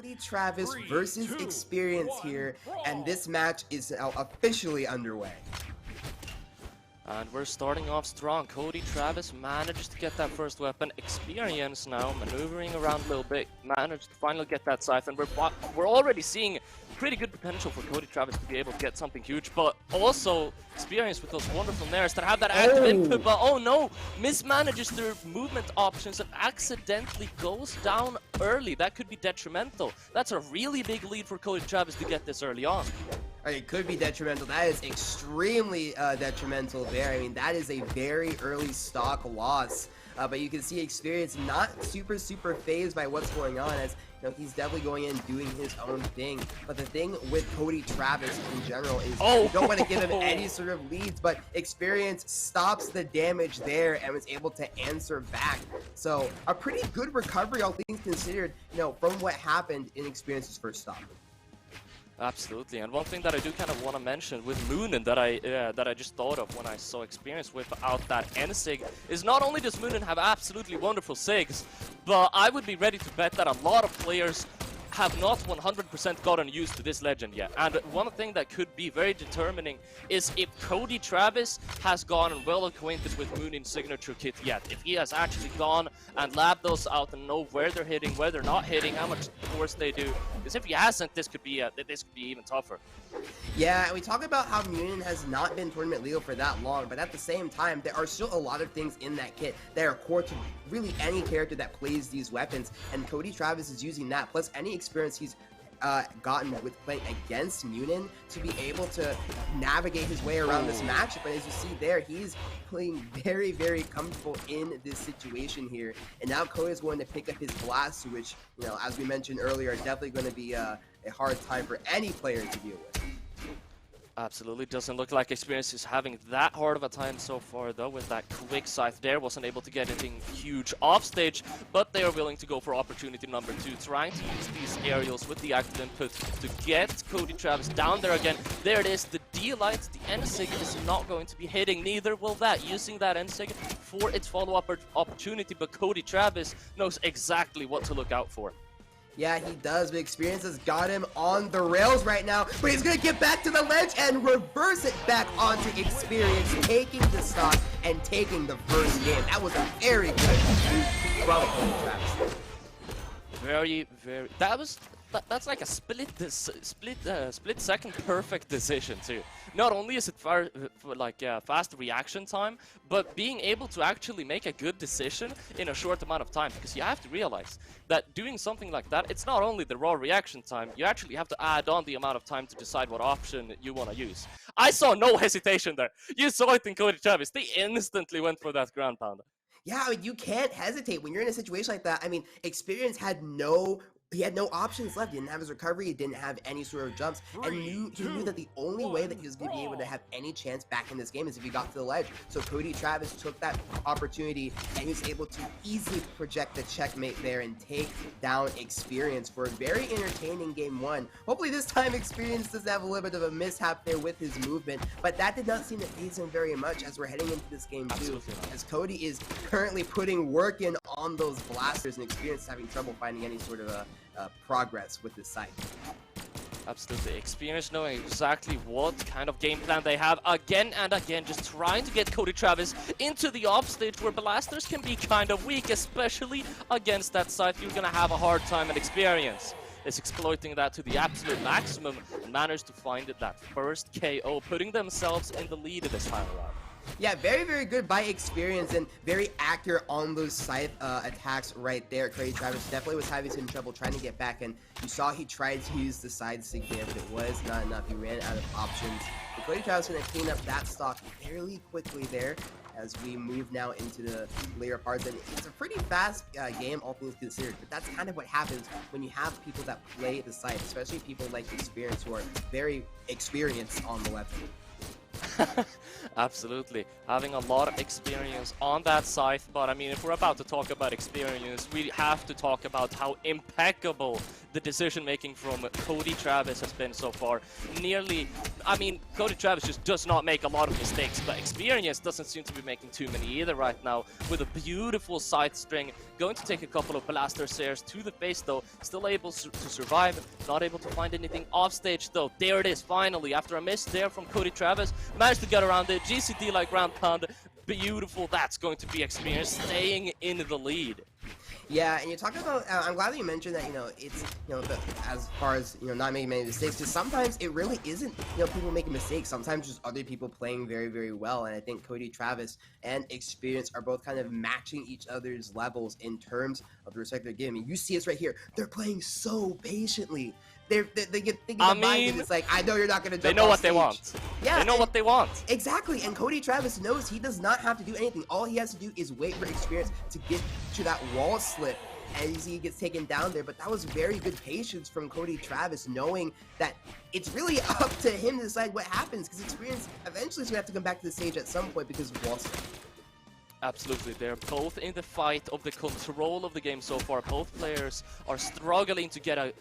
Cody Travis versus Experience here, and this match is now officially underway. And we're starting off strong. Cody Travis managed to get that first weapon. Experience now, maneuvering around a little bit, managed to finally get that scythe, and we're already seeing pretty good potential for Cody Travis to be able to get something huge, but also Experience with those wonderful nairs that have that active input, but oh no, mismanages their movement options and accidentally goes down early. That could be detrimental. That's a really big lead for Cody Travis to get this early on. It could be detrimental. That is extremely detrimental there. I mean, that is a very early stock loss. But you can see Experience not super phased by what's going on, as you know, he's definitely going in doing his own thing. But the thing with Cody Travis in general is you don't want to give him any sort of leads, but Experience stops the damage there and was able to answer back. So a pretty good recovery, all things considered, you know, from what happened in Experience's first stop. Absolutely, and one thing that I do kind of want to mention with Moonin that I just thought of when I saw Experience whip out that N-Sig is not only does Moonin have absolutely wonderful SIGs, but I would be ready to bet that a lot of players have not 100% gotten used to this legend yet. And one thing that could be very determining is if Cody Travis has gone and well acquainted with Moonin's signature kit yet. If he has actually gone and labbed those out and know where they're hitting, where they're not hitting, how much force they do. Because if he hasn't, this could be even tougher. Yeah, and we talk about how Moonin has not been tournament legal for that long, but at the same time, there are still a lot of things in that kit that are core to really any character that plays these weapons, and Cody Travis is using that, plus any experience he's gotten with playing against Moonin to be able to navigate his way around this matchup. And as you see there, he's playing very comfortable in this situation here. And now Cody is going to pick up his blasts, which, you know, as we mentioned earlier, are definitely going to be a hard time for any player to deal with. Absolutely, doesn't look like Experience is having that hard of a time so far though with that quick scythe there. Wasn't able to get anything huge off stage, but they are willing to go for opportunity number 2, trying to use these aerials with the active input to get Cody Travis down there again. There it is, the D-Light, the N-Sig is not going to be hitting, neither will that, using that N-Sig for its follow-up opportunity, but Cody Travis knows exactly what to look out for. Yeah, he does, but Experience has got him on the rails right now, but he's going to get back to the ledge and reverse it back onto Experience, taking the stock and taking the first game. That was a very good move from Cody Travis. That's like a split second perfect decision too. Not only is it fast reaction time, but being able to actually make a good decision in a short amount of time. Because you have to realize that doing something like that, it's not only the raw reaction time, you actually have to add on the amount of time to decide what option you want to use. I saw no hesitation there. You saw it in Cody Travis. They instantly went for that ground pounder. Yeah, I mean, you can't hesitate when you're in a situation like that. I mean, Experience had no options left. He didn't have his recovery. He didn't have any sort of jumps. And he knew that the only way that he was going to be able to have any chance back in this game is if he got to the ledge. So Cody Travis took that opportunity, and he was able to easily project the checkmate there and take down Experience for a very entertaining game 1. Hopefully this time Experience does have a little bit of a mishap there with his movement, but that did not seem to phase him very much as we're heading into this game 2. As Cody is currently putting work in on those blasters, and Experience having trouble finding any sort of progress with this site. Absolutely. Experience knowing exactly what kind of game plan they have again and again, just trying to get Cody Travis into the off stage where blasters can be kind of weak, especially against that site. You're gonna have a hard time, and Experience is exploiting that to the absolute maximum and managed to find that first KO, putting themselves in the lead this time around. Yeah, very good by Experience and very accurate on those scythe attacks right there. Cody Travis definitely was having some trouble trying to get back, and you saw he tried to use the side sig there, but it was not enough. He ran out of options. But Cody Travis is going to clean up that stock fairly quickly there as we move now into the later parts. And it's a pretty fast game, all things considered, but that's kind of what happens when you have people that play the side, especially people like Experience who are very experienced on the weapon. Absolutely. Having a lot of experience on that side, but I mean, if we're about to talk about experience, we have to talk about how impeccable the decision-making from Cody Travis has been so far. I mean, Cody Travis just does not make a lot of mistakes, but experience doesn't seem to be making too many either right now, with a beautiful side string, going to take a couple of blaster shares to the face though, still able to survive, not able to find anything off stage though. There it is, finally, after a miss there from Cody Travis, managed to get around it, GCD like ground pound, beautiful, that's going to be experience, staying in the lead. Yeah, and you talk about, I'm glad that you mentioned that, it's, as far as, not making many mistakes, because sometimes it really isn't, people making mistakes, sometimes just other people playing very, very well, and I think Cody Travis and Experience are both kind of matching each other's levels in terms of the respective game. I mean, you see us right here, they're playing so patiently. They get thinking of mind, it's like, I know you're not going to jump. They know what they want. Yeah, they know what they want. Exactly, and Cody Travis knows he does not have to do anything. All he has to do is wait for Experience to get to that wall slip, and you see he gets taken down there. But that was very good patience from Cody Travis, knowing that it's really up to him to decide what happens, because Experience eventually is going to have to come back to the stage at some point because of wall slip. Absolutely, they're both in the fight of the control of the game so far. Both players are struggling to get a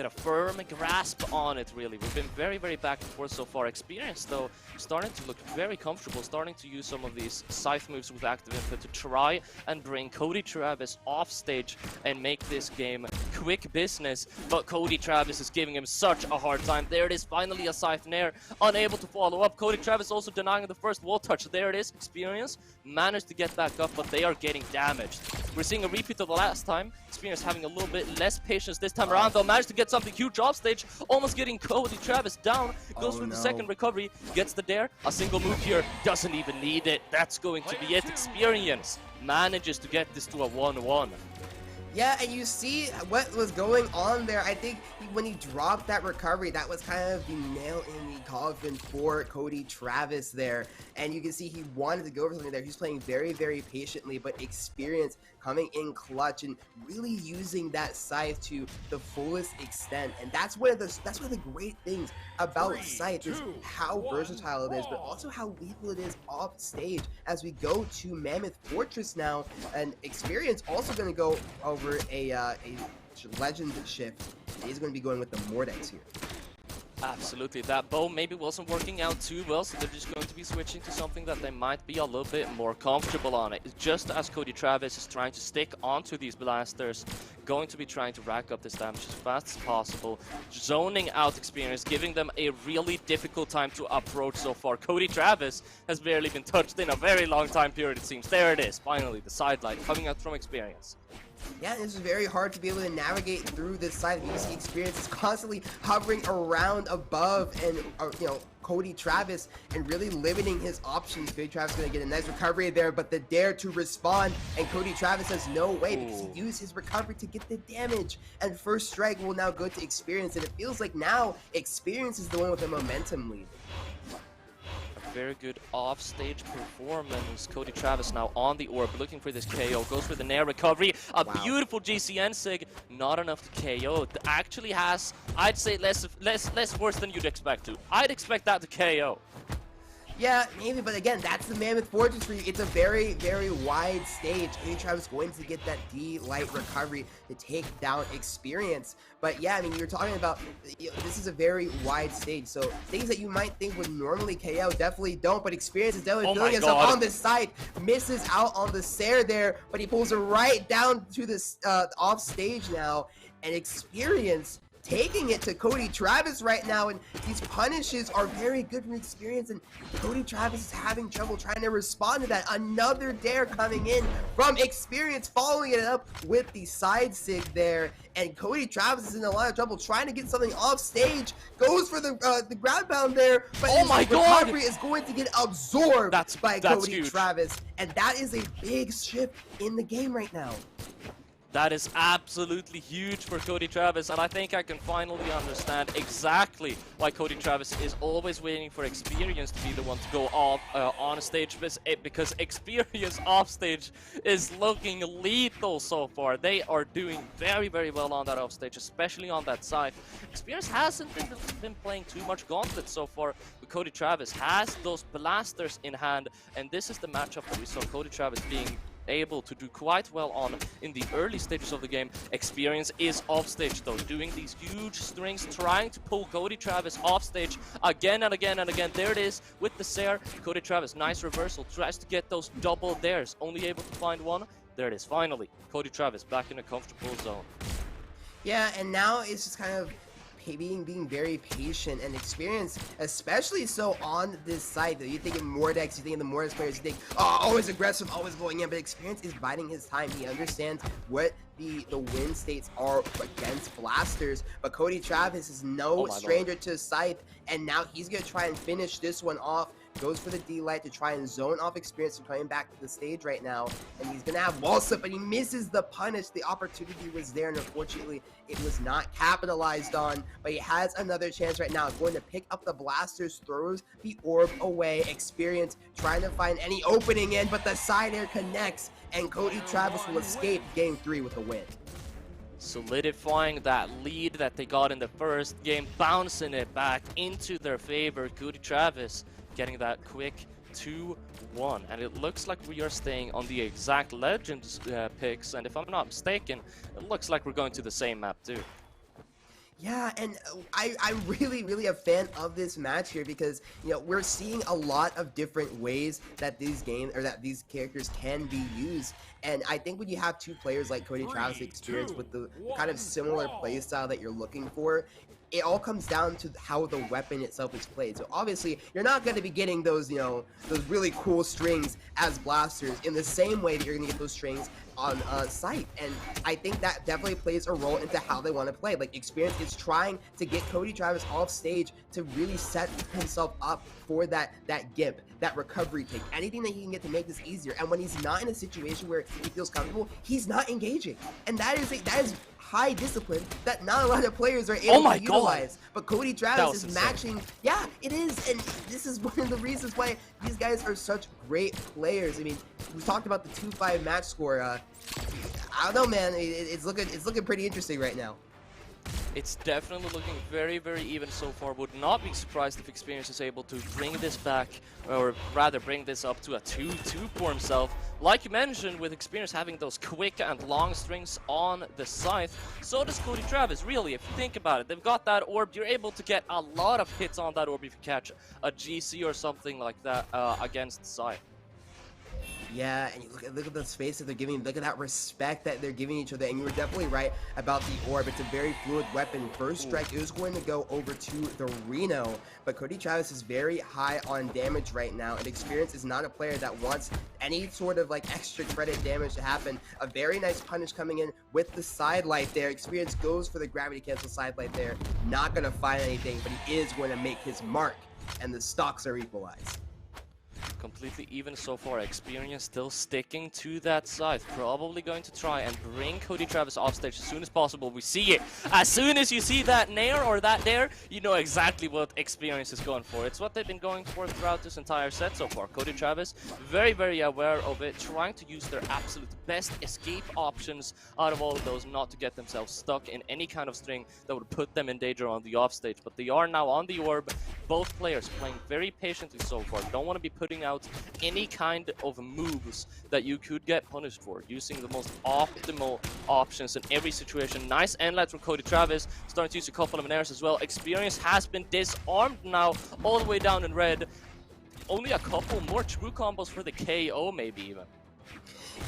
firm grasp on it, really. We've been very, very back and forth so far. Experience, though, starting to look very comfortable, starting to use some of these scythe moves with active input to try and bring Cody Travis off stage and make this game quick business. But Cody Travis is giving him such a hard time. There it is, finally a scythe nair, unable to follow up. Cody Travis also denying the first wall touch. There it is, Experience managed to get back up, but they are getting damaged. We're seeing a repeat of the last time. Experience having a little bit less patience this time around, though, managed to get something huge off stage, almost getting Cody Travis down, goes for the second recovery, gets the dare, a single move here, doesn't even need it, that's going to be it. Experience manages to get this to a 1-1. Yeah, and you see what was going on there. I think when he dropped that recovery, that was kind of the nail in the coffin for Cody Travis there. And you can see he wanted to go for something there. He's playing very, very patiently, but Experience coming in clutch and really using that scythe to the fullest extent. And that's one of the great things about scythe is how versatile it is, but also how lethal it is off stage. As we go to Mammoth Fortress now, and Experience also going to go over a legend shift. He's going to be going with the Mordex here. Absolutely, that bow maybe wasn't working out too well, so they're just going to be switching to something that they might be a little bit more comfortable on. It's just as Cody Travis is trying to stick onto these blasters, going to be trying to rack up this damage as fast as possible, zoning out Experience, giving them a really difficult time to approach so far. Cody Travis has barely been touched in a very long time period, it seems. There it is, finally, the sideline coming out from Experience. Yeah, this is very hard to be able to navigate through this side. You see Experience is constantly hovering around above and, Cody Travis and really limiting his options. Cody Travis is going to get a nice recovery there, but the dare to respond, and Cody Travis has no way because he used his recovery to get the damage. And first strike will now go to Experience, and it feels like now Experience is the one with the momentum lead. Very good off-stage performance. Cody Travis now on the orb, looking for this KO. Goes for the nair recovery. A beautiful GCN sig. Not enough to KO. It actually has, I'd say, less worse than you'd expect to. I'd expect that to KO. Yeah, maybe, but again, that's the Mammoth Fortress for you. It's a very, very wide stage. Cody Travis going to get that D-light recovery to take down Experience. But yeah, I mean, you're talking about, this is a very wide stage, so things that you might think would normally KO definitely don't, but Experience is definitely feeling himself on this side. Misses out on the Sair there, but he pulls it right down to this off stage now, and Experience taking it to Cody Travis right now, and these punishes are very good from Experience, and Cody Travis is having trouble trying to respond to that. Another dare coming in from Experience, following it up with the side sig there, and Cody Travis is in a lot of trouble trying to get something off stage. Goes for the ground pound there, but his recovery is going to get absorbed by Cody Travis, and that is a big shift in the game right now. That is absolutely huge for Cody Travis, and I think I can finally understand exactly why Cody Travis is always waiting for Experience to be the one to go off on stage, because Experience off stage is looking lethal so far. They are doing very, very well on that off stage, especially on that side. Experience hasn't been playing too much Gauntlet so far, but Cody Travis has those blasters in hand, and this is the matchup that we saw Cody Travis being able to do quite well on in the early stages of the game. Experience is off stage though, doing these huge strings, trying to pull Cody Travis off stage again and again and again. There it is with the Sair. Cody Travis, nice reversal, tries to get those double dares, only able to find one. There it is, finally. Cody Travis back in a comfortable zone. Yeah, and now it's just kind of being very patient, and Experience, especially so on this side. You think in Mordex, you think in the Mordex players, you think, oh, always aggressive, always going in, but Experience is biding his time. He understands what the win states are against blasters, but Cody Travis is no stranger to Scythe, and now he's gonna try and finish this one off. Goes for the D-Light to try and zone off Experience from coming back to the stage right now. And he's going to have wall slip, but he misses the punish. The opportunity was there, and unfortunately, it was not capitalized on. But he has another chance right now. Going to pick up the blasters, throws the orb away. Experience trying to find any opening in, but the side air connects, and Cody Travis will escape game 3 with a win. Solidifying that lead that they got in the first game, bouncing it back into their favor. Cody Travis getting that quick 2-1, and it looks like we are staying on the exact Legends picks, and if I'm not mistaken, it looks like we're going to the same map too. Yeah, and I'm really a fan of this match here, because you know we're seeing a lot of different ways that these characters can be used, and I think when you have two players like Cody Travis Experience with the kind of similar play style that you're looking for, it all comes down to how the weapon itself is played. So obviously, you're not going to be getting those, you know, those really cool strings as blasters in the same way that you're going to get those strings on Scythe. And I think that definitely plays a role into how they want to play. Like, Experience is trying to get Cody Travis off stage to really set himself up for that gimp, that recovery take, anything that he can get to make this easier. And when he's not in a situation where he feels comfortable, he's not engaging. And that is high discipline that not a lot of players are able to utilize. But Cody Travis is matching. Yeah, it is, and this is one of the reasons why these guys are such great players. I mean, we talked about the 2-5 match score. I don't know, man. It's looking pretty interesting right now. It's definitely looking very, very even so far. Would not be surprised if Experience is able to bring this back, or rather bring this up to a 2-2 for himself. Like you mentioned, with Experience having those quick and long strings on the Scythe, so does Cody Travis. Really, if you think about it, they've got that orb. You're able to get a lot of hits on that orb if you catch a GC or something like that against Scythe. Yeah, and you look at the space that they're giving. Look at that respect that they're giving each other. And you were definitely right about the orb. It's a very fluid weapon. First strike is going to go over to the Reno, but Cody Travis is very high on damage right now. And Experience is not a player that wants any sort of like extra credit damage to happen. A very nice punish coming in with the side light there. Experience goes for the gravity cancel side light there. Not going to find anything, but he is going to make his mark, and the stocks are equalized. Completely even so far. Experience still sticking to that side. Probably going to try and bring Cody Travis off stage as soon as possible. We see it. As soon as you see that nair or that dare, you know exactly what Experience is going for. It's what they've been going for throughout this entire set so far. Cody Travis, very, very aware of it, trying to use their absolute best escape options out of all of those, not to get themselves stuck in any kind of string that would put them in danger on the off stage. But they are now on the orb. Both players playing very patiently so far. Don't want to be putting out any kind of moves that you could get punished for, using the most optimal options in every situation. Nice endlight from Cody Travis, starting to use a couple of nairs as well. Experience has been disarmed now, all the way down in red. Only a couple more true combos for the KO, maybe even.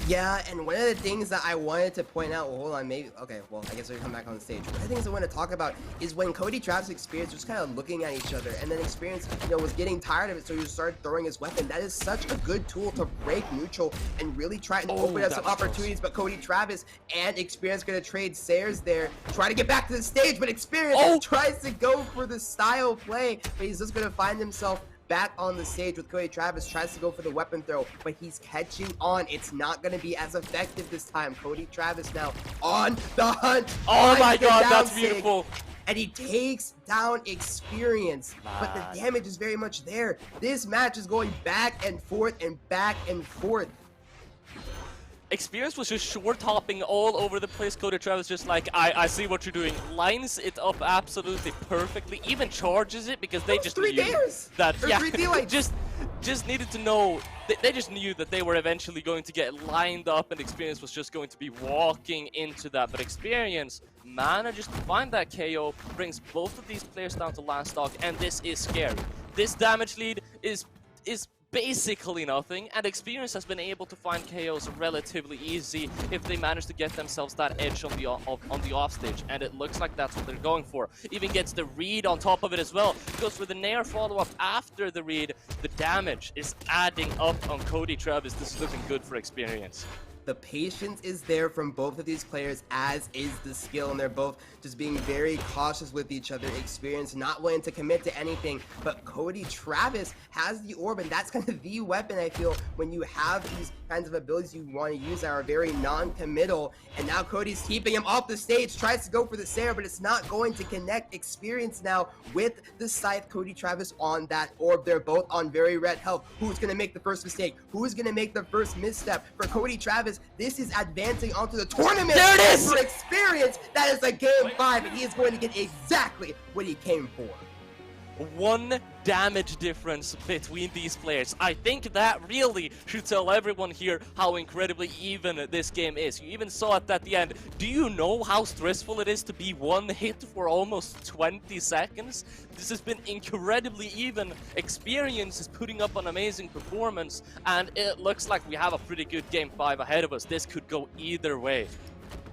Yeah, and one of the things that I wanted to point out, well, hold on, maybe, okay, well, I guess we're come back on the stage. One of the things I want to talk about is when Cody Travis Experience was kind of looking at each other, and then Experience, you know, was getting tired of it, so he started throwing his weapon. That is such a good tool to break neutral and really try to open up some opportunities, but Cody Travis and Experience going to trade Sairs there, try to get back to the stage, but Experience tries to go for the style play, but he's just going to find himself back on the stage with Cody Travis, tries to go for the weapon throw, but he's catching on. It's not going to be as effective this time. Cody Travis now on the hunt. Oh my god, that's sig, beautiful. and he takes down Experience, but the damage is very much there. This match is going back and forth and back and forth. Experience was just short hopping all over the place. Cody Travis just like, I see what you're doing. Lines it up absolutely perfectly. Even charges it because they just knew that. Yeah, just needed to know. They just knew that they were eventually going to get lined up, and Experience was just going to be walking into that. But Experience manages to find that KO, brings both of these players down to last stock, and this is scary. This damage lead is basically nothing, and Experience has been able to find KOs relatively easy if they manage to get themselves that edge on the offstage, and it looks like that's what they're going for. Even gets the read on top of it as well. Goes for the nair follow-up after the read. The damage is adding up on Cody Travis. This is looking good for Experience. The patience is there from both of these players, as is the skill, and they're both just being very cautious with each other. Experience not willing to commit to anything, but Cody Travis has the orb, and that's kind of the weapon, I feel, when you have these kinds of abilities you want to use that are very non-committal. And now Cody's keeping him off the stage, tries to go for the Sarah, but it's not going to connect. Experience now with the Scythe. Cody Travis on that orb. They're both on very red health. Who's going to make the first mistake? Who's going to make the first misstep? For Cody Travis, this is advancing onto the tournament. There it is! For Experience, that is a game 5, and he is going to get exactly what he came for. 1 damage difference between these players. I think that really should tell everyone here how incredibly even this game is. You even saw it at the end. Do you know how stressful it is to be 1 hit for almost 20 seconds? This has been incredibly even. Experience is putting up an amazing performance, and it looks like we have a pretty good game 5 ahead of us. This could go either way.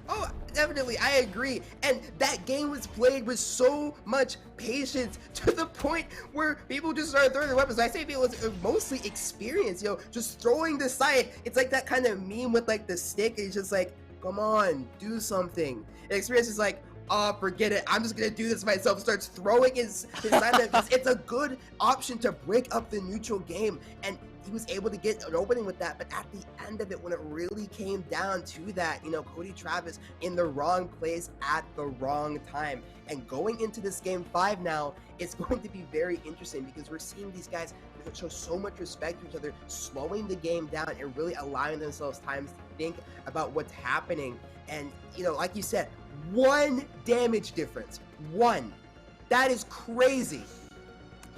Oh, definitely, I agree. And that game was played with so much patience to the point where people just started throwing their weapons. I say people was mostly Experience, just throwing the Scythe. It's like that kind of meme with like the stick. It's just like, come on, do something. And Experience is like, oh, forget it. I'm just gonna do this myself. Starts throwing his Scythe. It's a good option to break up the neutral game, and he was able to get an opening with that. But at the end of it, when it really came down to that, Cody Travis in the wrong place at the wrong time. And going into this game 5 now, it's going to be very interesting because we're seeing these guys show so much respect to each other, slowing the game down and really allowing themselves time to think about what's happening. And, like you said, 1 damage difference. 1. That is crazy.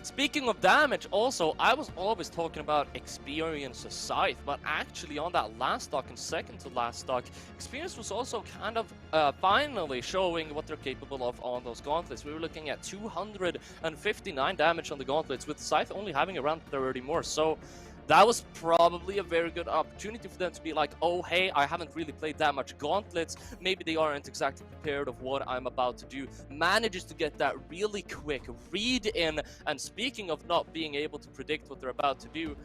Speaking of damage, also, I was always talking about Experience's Scythe, but actually on that last stock and second to last stock, Experience was also kind of finally showing what they're capable of on those gauntlets. We were looking at 259 damage on the gauntlets, with Scythe only having around 30 more, so that was probably a very good opportunity for them to be like, oh hey, I haven't really played that much gauntlets, maybe they aren't exactly prepared of what I'm about to do. Manages to get that really quick read in, and speaking of not being able to predict what they're about to do,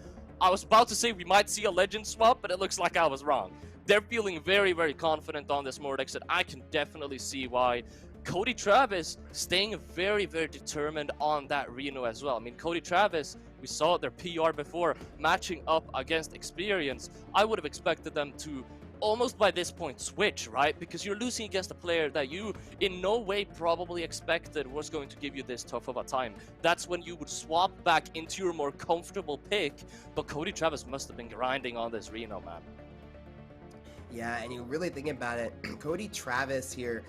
I was about to say we might see a legend swap, but it looks like I was wrong. They're feeling very, very confident on this Mordex, and I can definitely see why. Cody Travis staying very, very determined on that Reno as well. I mean, Cody Travis, we saw their PR before, matching up against Experience. I would have expected them to almost by this point switch, right? Because you're losing against a player that you in no way probably expected was going to give you this tough of a time. That's when you would swap back into your more comfortable pick, but Cody Travis must have been grinding on this Reno, man. Yeah, and you really think about it, Cody Travis here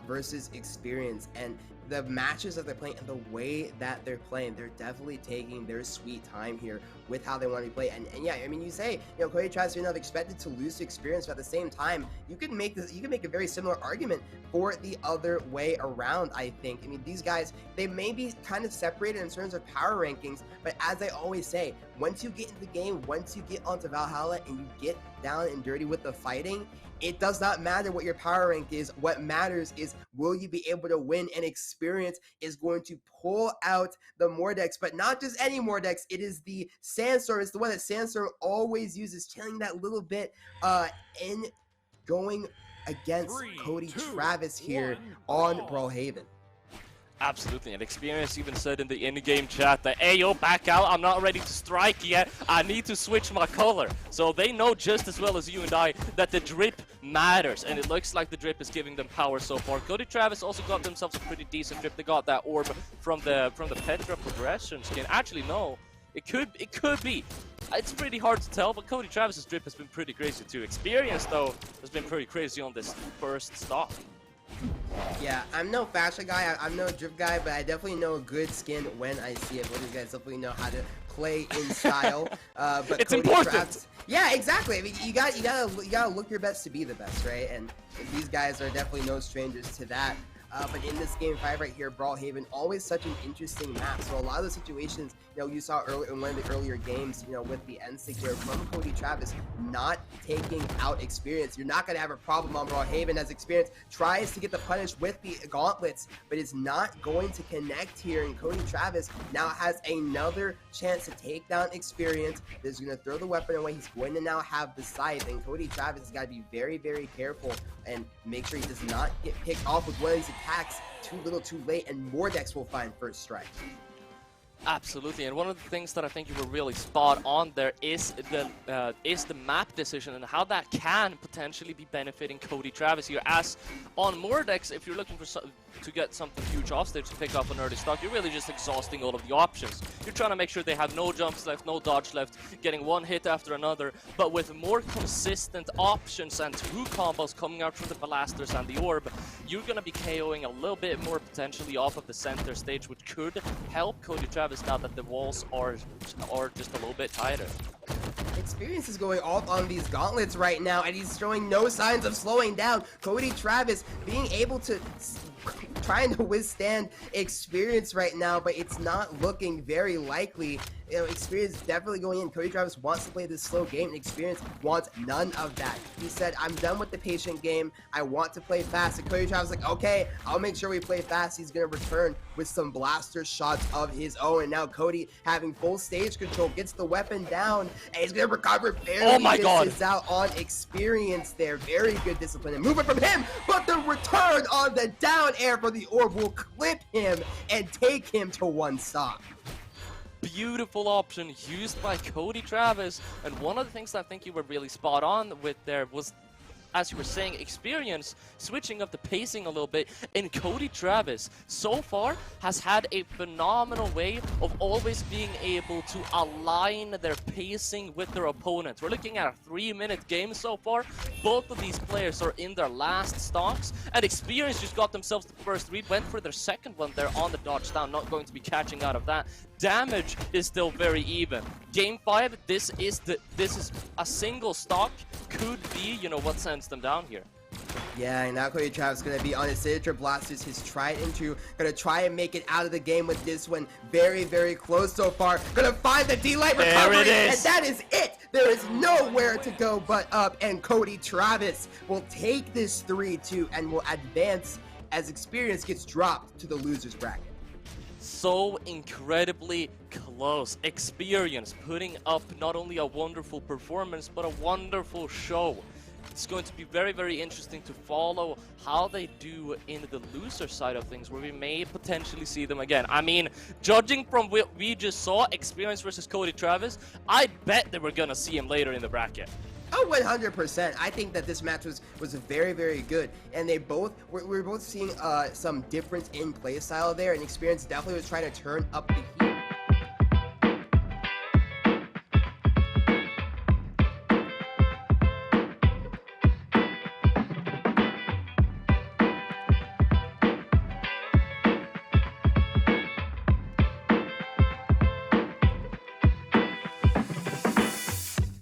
versus Experience, and the matches that they're playing and the way that they're playing, they're definitely taking their sweet time here with how they want to be played. And yeah, I mean, you say, Cody Travis, you're not expected to lose to Experience, but at the same time, you could make a very similar argument for the other way around, I think. I mean, these guys, they may be kind of separated in terms of power rankings, but as I always say, once you get into the game, once you get onto Brawlhalla and you get down and dirty with the fighting, it does not matter what your power rank is. What matters is, will you be able to win? And Experience is going to pull out the Mordex, but not just any Mordex. It is the Sandstorm. It's the one that Sandstorm always uses, chilling that little bit in going against Cody Travis here on Brawlhalla. Absolutely, and Experience even said in the in-game chat that, hey yo, back out, I'm not ready to strike yet, I need to switch my color. So they know just as well as you and I that the drip matters, and it looks like the drip is giving them power so far. Cody Travis also got themselves a pretty decent drip. They got that orb from the Petra progression skin. Actually, no, it could be. It's pretty hard to tell, but Cody Travis's drip has been pretty crazy too. Experience, though, has been pretty crazy on this first stock. Yeah, I'm no fashion guy, I'm no drip guy, but I definitely know a good skin when I see it. Both these guys definitely know how to play in style. But it's Cody important. Travis, yeah, exactly. I mean, you gotta look your best to be the best, right? And these guys are definitely no strangers to that. But in this game 5 right here, Brawlhalla, always such an interesting map. So a lot of the situations, you saw earlier in one of the earlier games, with the NSIG here from Cody Travis not taking out Experience. You're not going to have a problem on Brawlhalla as Experience tries to get the punish with the gauntlets, but is not going to connect here. And Cody Travis now has another chance to take down Experience. He's going to throw the weapon away. He's going to now have the scythe, and Cody Travis has got to be very, very careful and make sure he does not get picked off with one of these attacks too little too late, and Mordex will find first strike. Absolutely, and one of the things that I think you were really spot on there is the map decision and how that can potentially be benefiting Cody Travis here. As on Mordex, if you're looking for to get something huge offstage to pick up an early stock, you're really just exhausting all of the options. You're trying to make sure they have no jumps left, no dodge left, getting one hit after another, but with more consistent options and 2 combos coming out from the Blasters and the Orb, you're going to be KOing a little bit more potentially off of the center stage, which could help Cody Travis now that the walls are just a little bit tighter. Experience is going off on these gauntlets right now, and he's showing no signs of slowing down. Cody Travis being able to trying to withstand Experience right now, but it's not looking very likely. Experience definitely going in. Cody Travis wants to play this slow game, and Experience wants none of that. He said, I'm done with the patient game. I want to play fast. And Cody Travis is like, okay, I'll make sure we play fast. He's going to return with some blaster shots of his own. And now Cody, having full stage control, gets the weapon down, and he's going to recover barely. Oh my God. Misses out on Experience there. Very good discipline and movement from him, but the return on the down air for the orb will clip him and take him to 1 stock. Beautiful option used by Cody Travis, and one of the things I think you were really spot on with there was, as you were saying, Experience switching up the pacing a little bit, and Cody Travis so far has had a phenomenal way of always being able to align their pacing with their opponents. We're looking at a 3-minute game so far. Both of these players are in their last stocks, and Experience just got themselves the first read, went for their second one there on the dodge down, not going to be catching out of that. Damage is still very even. Game 5, this is a single stock, could be, what sends them down here. Yeah, and now Cody Travis is going to be on his signature blasters, his tried and true. Going to try and make it out of the game with this one. Very, very close so far. Going to find the D-Light recovery, and that is it. There is nowhere to go but up, and Cody Travis will take this 3-2 and will advance as Experience gets dropped to the loser's bracket. So incredibly close. Experience putting up not only a wonderful performance, but a wonderful show. It's going to be very, very interesting to follow how they do in the loser side of things, where we may potentially see them again. I mean, judging from what we just saw, Experience versus Cody Travis, I bet that we're going to see him later in the bracket. Oh, 100%. I think that this match was very, very good, and we're both seeing some difference in play style there, and Experience definitely was trying to turn up the heat